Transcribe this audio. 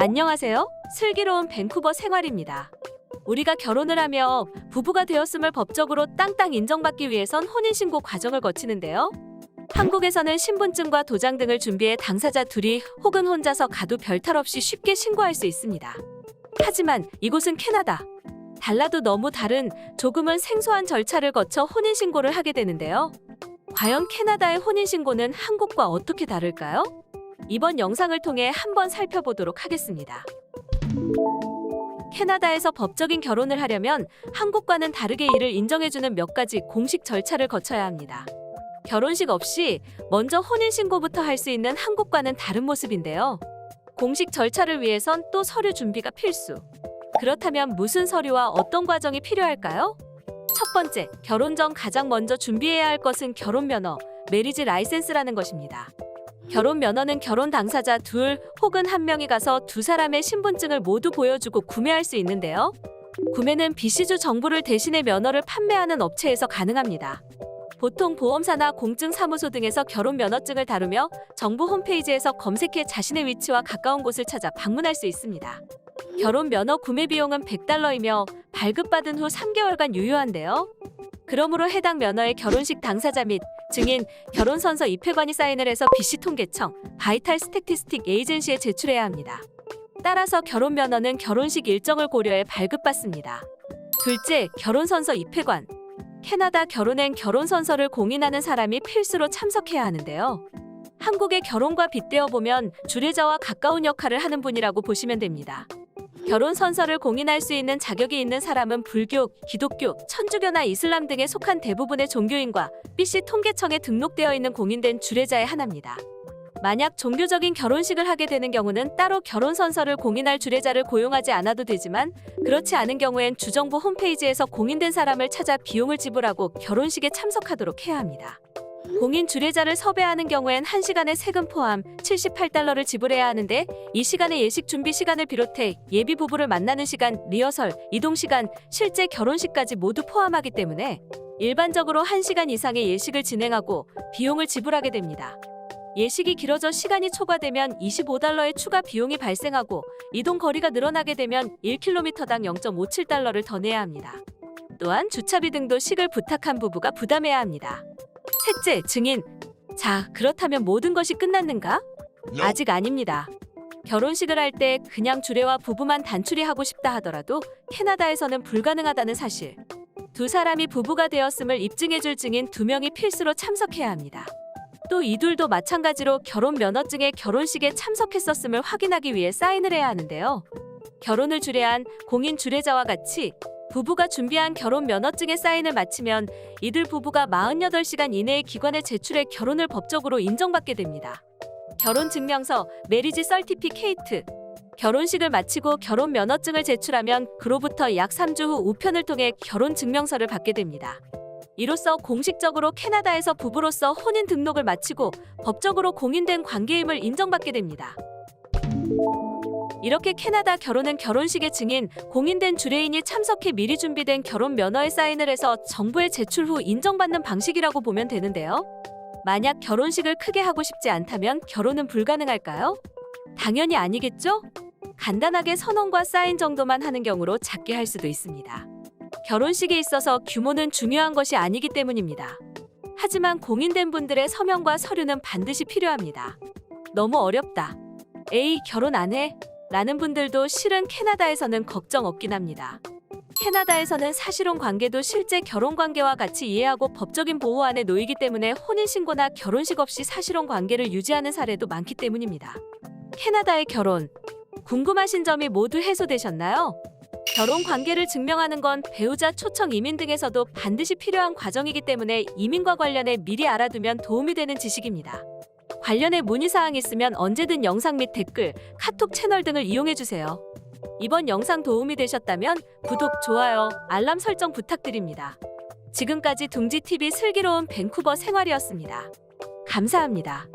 안녕하세요. 슬기로운 밴쿠버 생활입니다. 우리가 결혼을 하며 부부가 되었음을 법적으로 땅땅 인정받기 위해선 혼인신고 과정을 거치는데요. 한국에서는 신분증과 도장 등을 준비해 당사자 둘이 혹은 혼자서 가도 별탈 없이 쉽게 신고할 수 있습니다. 하지만 이곳은 캐나다. 달라도 너무 다른 조금은 생소한 절차를 거쳐 혼인신고를 하게 되는데요. 과연 캐나다의 혼인신고는 한국과 어떻게 다를까요? 이번 영상을 통해 한번 살펴보도록 하겠습니다. 캐나다에서 법적인 결혼을 하려면 한국과는 다르게 이를 인정해주는 몇 가지 공식 절차를 거쳐야 합니다. 결혼식 없이 먼저 혼인신고부터 할 수 있는 한국과는 다른 모습인데요. 공식 절차를 위해선 또 서류 준비가 필수. 그렇다면 무슨 서류와 어떤 과정이 필요할까요? 첫 번째, 결혼 전 가장 먼저 준비해야 할 것은 결혼면허, 매리지 라이센스라는 것입니다. 결혼 면허는 결혼 당사자 둘 혹은 한 명이 가서 두 사람의 신분증을 모두 보여주고 구매할 수 있는데요. 구매는 BC주 정부를 대신해 면허를 판매하는 업체에서 가능합니다. 보통 보험사나 공증사무소 등에서 결혼 면허증을 다루며 정부 홈페이지에서 검색해 자신의 위치와 가까운 곳을 찾아 방문할 수 있습니다. 결혼 면허 구매 비용은 $100이며 발급받은 후 3개월간 유효한데요. 그러므로 해당 면허의 결혼식 당사자 및 증인, 결혼선서 입회관이 사인을 해서 BC 통계청, 바이탈 스태티스틱 에이전시에 제출해야 합니다. 따라서 결혼 면허는 결혼식 일정을 고려해 발급받습니다. 둘째, 결혼선서 입회관. 캐나다 결혼행 결혼선서를 공인하는 사람이 필수로 참석해야 하는데요. 한국의 결혼과 빗대어 보면 주례자와 가까운 역할을 하는 분이라고 보시면 됩니다. 결혼선서를 공인할 수 있는 자격이 있는 사람은 불교, 기독교, 천주교나 이슬람 등에 속한 대부분의 종교인과 BC 통계청에 등록되어 있는 공인된 주례자의 하나입니다. 만약 종교적인 결혼식을 하게 되는 경우는 따로 결혼선서를 공인할 주례자를 고용하지 않아도 되지만 그렇지 않은 경우엔 주정부 홈페이지에서 공인된 사람을 찾아 비용을 지불하고 결혼식에 참석하도록 해야 합니다. 공인 주례자를 섭외하는 경우엔 1시간의 세금 포함 $78를 지불해야 하는데 이 시간의 예식 준비 시간을 비롯해 예비 부부를 만나는 시간, 리허설, 이동 시간, 실제 결혼식까지 모두 포함하기 때문에 일반적으로 1시간 이상의 예식을 진행하고 비용을 지불하게 됩니다. 예식이 길어져 시간이 초과되면 $25의 추가 비용이 발생하고 이동 거리가 늘어나게 되면 1km당 $0.57를 더 내야 합니다. 또한 주차비 등도 식을 부탁한 부부가 부담해야 합니다. 셋째, 증인. 자, 그렇다면 모든 것이 끝났는가? 아직 아닙니다. 결혼식을 할 때 그냥 주례와 부부만 단출이 하고 싶다 하더라도 캐나다에서는 불가능하다는 사실. 두 사람이 부부가 되었음을 입증해줄 증인 2명이 필수로 참석해야 합니다. 또 이둘도 마찬가지로 결혼 면허증에 결혼식에 참석했었음을 확인하기 위해 사인을 해야 하는데요. 결혼을 주례한 공인 주례자와 같이 부부가 준비한 결혼 면허증에 사인을 마치면 이들 부부가 48시간 이내에 기관에 제출해 결혼을 법적으로 인정받게 됩니다. 결혼증명서, 매리지 서티피케이트. 결혼식을 마치고 결혼 면허증을 제출하면 그로부터 약 3주 후 우편을 통해 결혼증명서를 받게 됩니다. 이로써 공식적으로 캐나다에서 부부로서 혼인 등록을 마치고 법적으로 공인된 관계임을 인정받게 됩니다. 이렇게 캐나다 결혼은 결혼식의 증인, 공인된 주례인이 참석해 미리 준비된 결혼 면허에 사인을 해서 정부에 제출 후 인정받는 방식이라고 보면 되는데요. 만약 결혼식을 크게 하고 싶지 않다면 결혼은 불가능할까요? 당연히 아니겠죠? 간단하게 선언과 사인 정도만 하는 경우로 작게 할 수도 있습니다. 결혼식에 있어서 규모는 중요한 것이 아니기 때문입니다. 하지만 공인된 분들의 서명과 서류는 반드시 필요합니다. 너무 어렵다. 에이, 결혼 안 해? 라는 분들도 실은 캐나다에서는 걱정 없긴 합니다. 캐나다에서는 사실혼 관계도 실제 결혼 관계와 같이 이해하고 법적인 보호 안에 놓이기 때문에 혼인신고나 결혼식 없이 사실혼 관계를 유지하는 사례도 많기 때문입니다. 캐나다의 결혼. 궁금하신 점이 모두 해소되셨나요? 결혼 관계를 증명하는 건 배우자 초청 이민 등에서도 반드시 필요한 과정이기 때문에 이민과 관련해 미리 알아두면 도움이 되는 지식입니다. 관련해 문의사항 있으면 언제든 영상 및 댓글, 카톡 채널 등을 이용해주세요. 이번 영상 도움이 되셨다면 구독, 좋아요, 알람 설정 부탁드립니다. 지금까지 둥지TV 슬기로운 밴쿠버 생활이었습니다. 감사합니다.